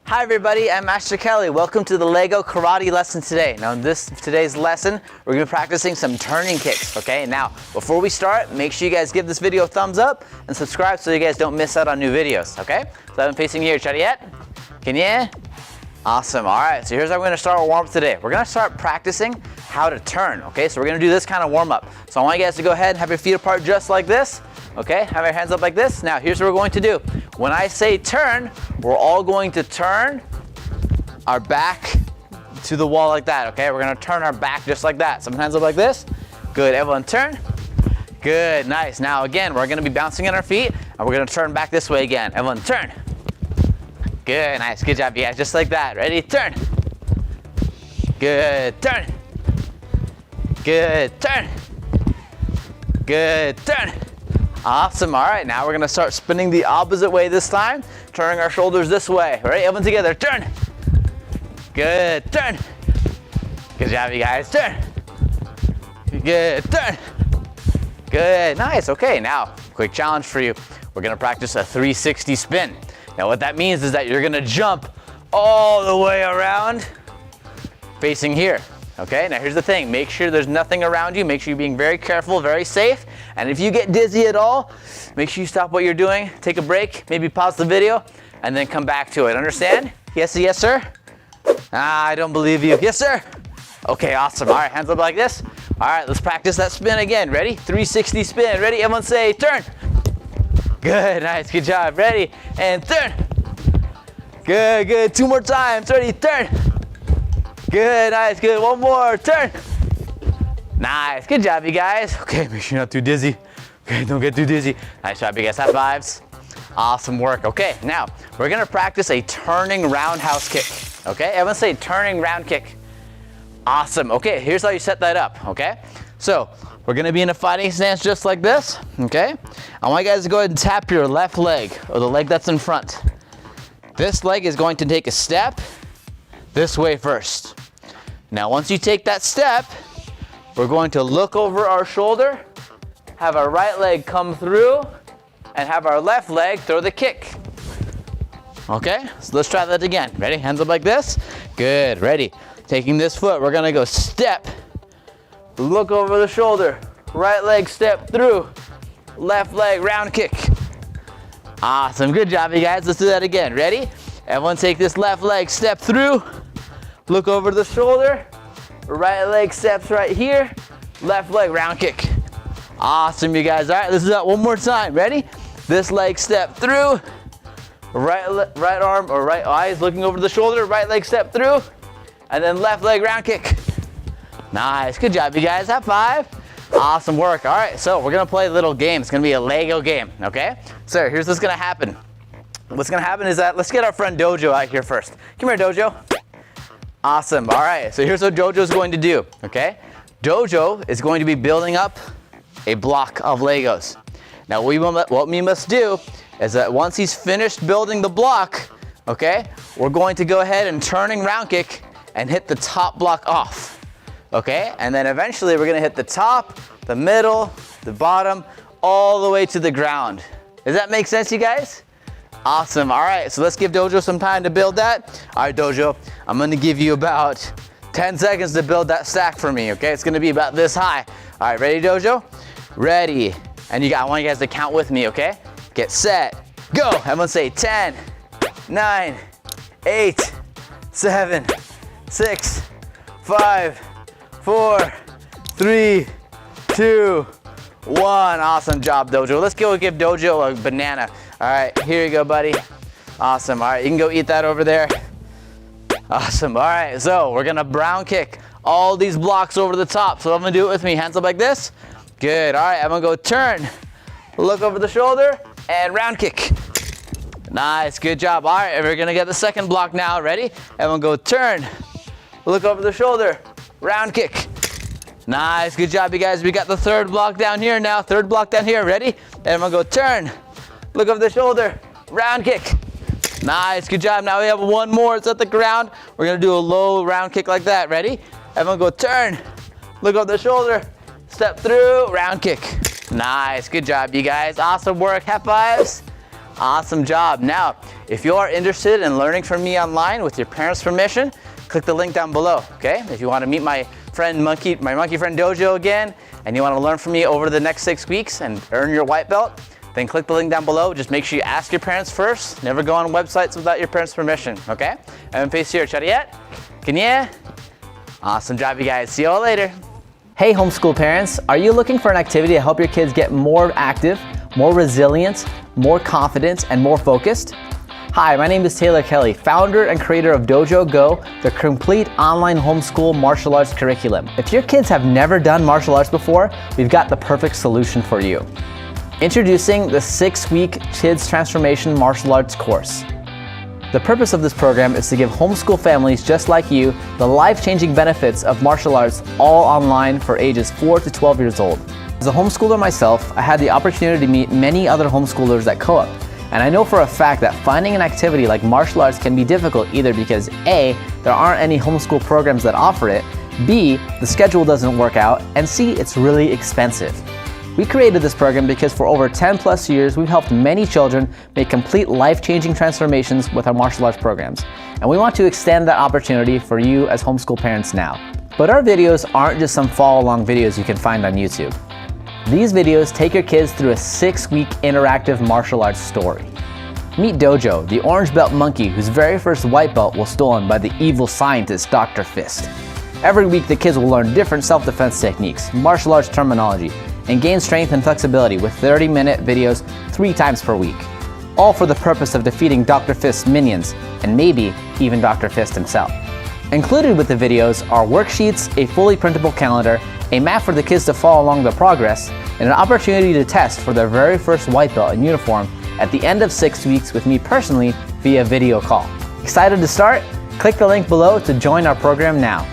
Hi everybody, I'm Master Kelley. Welcome to the Lego karate lesson today. Now in today's lesson, we're going to be practicing some turning kicks, okay? Now, before we start, make sure you guys give this video a thumbs up and subscribe so you guys don't miss out on new videos, okay? So I'm facing here, try it yet? Can you? Awesome, all right, so here's how we're going to start our warm-up today. We're going to start practicing how to turn, okay? So we're going to do this kind of warm-up. So I want you guys to go ahead and have your feet apart just like this, okay? Have your hands up like this. Now here's what we're going to do. When I say turn, we're all going to turn our back to the wall like that, okay? We're gonna turn our back just like that. Some hands up like this. Good, everyone turn. Good, nice. Now again, we're gonna be bouncing on our feet and we're gonna turn back this way again. Everyone turn. Good, nice, good job, you guys. Just like that. Ready, turn. Good, turn. Good, turn. Good, turn. Awesome, all right, now we're gonna start spinning the opposite way this time, turning our shoulders this way. Ready, everyone together, turn. Good, turn. Good job, you guys, turn. Good, turn. Good, nice, okay, now, quick challenge for you. We're gonna practice a 360 spin. Now what that means is that you're gonna jump all the way around, facing here. Okay, now here's the thing, make sure there's nothing around you, make sure you're being very careful, very safe, and if you get dizzy at all, make sure you stop what you're doing, take a break, maybe pause the video, and then come back to it, understand? Yes, yes, sir? I don't believe you. Yes, sir? Okay, awesome. All right, hands up like this. All right, let's practice that spin again. Ready? 360 spin. Ready? Everyone say turn. Good, nice, good job. Ready? And turn. Good, good. Two more times. Ready? Turn. Good, nice, good. One more, turn. Nice, good job, you guys. Okay, make sure you're not too dizzy. Okay, don't get too dizzy. Nice job, you guys. High fives. Awesome work. Okay, now we're gonna practice a turning roundhouse kick. Okay, everyone say turning round kick. Awesome. Okay, here's how you set that up. Okay, so we're gonna be in a fighting stance just like this. Okay, I want you guys to go ahead and tap your left leg or the leg that's in front. This leg is going to take a step this way first. Now once you take that step, we're going to look over our shoulder, have our right leg come through, and have our left leg throw the kick. Okay, so let's try that again. Ready? Hands up like this. Good, ready. Taking this foot, we're gonna go step, look over the shoulder, right leg step through, left leg round kick. Awesome, good job, you guys. Let's do that again. Ready? Everyone take this left leg, step through, look over the shoulder, right leg steps right here, left leg round kick. Awesome, you guys. All right, let's do that one more time. Ready? This leg step through, right arm or right eye is looking over the shoulder, right leg step through, and then left leg round kick. Nice, good job, you guys. High five. Awesome work. All right, so we're gonna play a little game. It's gonna be a Lego game, okay? So here's what's gonna happen. What's gonna happen is that, let's get our friend Dojo out here first. Come here, Dojo. Awesome, all right, so here's what Dojo's going to do, okay? Dojo is going to be building up a block of Legos. Now what we must do is that once he's finished building the block, okay, we're going to go ahead and turning round kick and hit the top block off, okay? And then eventually we're gonna hit the top, the middle, the bottom, all the way to the ground. Does that make sense, you guys? Awesome, all right, so let's give Dojo some time to build that. All right, Dojo, I'm gonna give you about 10 seconds to build that stack for me, okay? It's gonna be about this high. All right, ready, Dojo? Ready. And I want you guys to count with me, okay? Get set, go. Everyone say 10, 9, 8, 7, 6, 5, 4, 3, 2, 1. Awesome job, Dojo. Let's go give Dojo a banana. All right, here you go, buddy. Awesome, all right, you can go eat that over there. Awesome, all right, so we're gonna brown kick all these blocks over the top. So I'm gonna do it with me, hands up like this. Good, all right, I'm gonna go turn, look over the shoulder, and round kick. Nice, good job. All right, we're gonna get the second block now, ready? Everyone go turn, look over the shoulder, round kick. Nice, good job, you guys. We got the third block down here now, third block down here, ready? Everyone go turn, look over the shoulder, round kick. Nice, good job. Now we have one more, it's at the ground. We're gonna do a low round kick like that, ready? Everyone go turn, look over the shoulder, step through, round kick. Nice, good job, you guys. Awesome work, high fives. Awesome job. Now, If you are interested in learning from me online with your parents' permission, click the link down below, okay? If you want to meet my monkey friend Dojo again, and you want to learn from me over the next 6 weeks and earn your white belt, then click the link down below. Just make sure you ask your parents first. Never go on websites without your parents' permission, okay? And face here, Chariot. Kenya. Awesome job, you guys. See you all later. Hey homeschool parents, are you looking for an activity to help your kids get more active, more resilient, more confident, and more focused? Hi, my name is Kelley, founder and creator of Dojo Go, the complete online homeschool martial arts curriculum. If your kids have never done martial arts before, we've got the perfect solution for you. Introducing the 6-week Kids Transformation Martial Arts course. The purpose of this program is to give homeschool families just like you the life-changing benefits of martial arts all online for ages 4 to 12 years old. As a homeschooler myself, I had the opportunity to meet many other homeschoolers at Co-op. And I know for a fact that finding an activity like martial arts can be difficult either because A, there aren't any homeschool programs that offer it, B, the schedule doesn't work out, and C, it's really expensive. We created this program because for over 10 plus years, we've helped many children make complete life-changing transformations with our martial arts programs. And we want to extend that opportunity for you as homeschool parents now. But our videos aren't just some follow-along videos you can find on YouTube. These videos take your kids through a 6-week interactive martial arts story. Meet Dojo, the orange belt monkey whose very first white belt was stolen by the evil scientist Dr. Fist. Every week the kids will learn different self-defense techniques, martial arts terminology, and gain strength and flexibility with 30-minute videos 3 times per week. All for the purpose of defeating Dr. Fist's minions, and maybe even Dr. Fist himself. Included with the videos are worksheets, a fully printable calendar, a map for the kids to follow along their progress, and an opportunity to test for their very first white belt in uniform at the end of 6 weeks with me personally via video call. Excited to start? Click the link below to join our program now.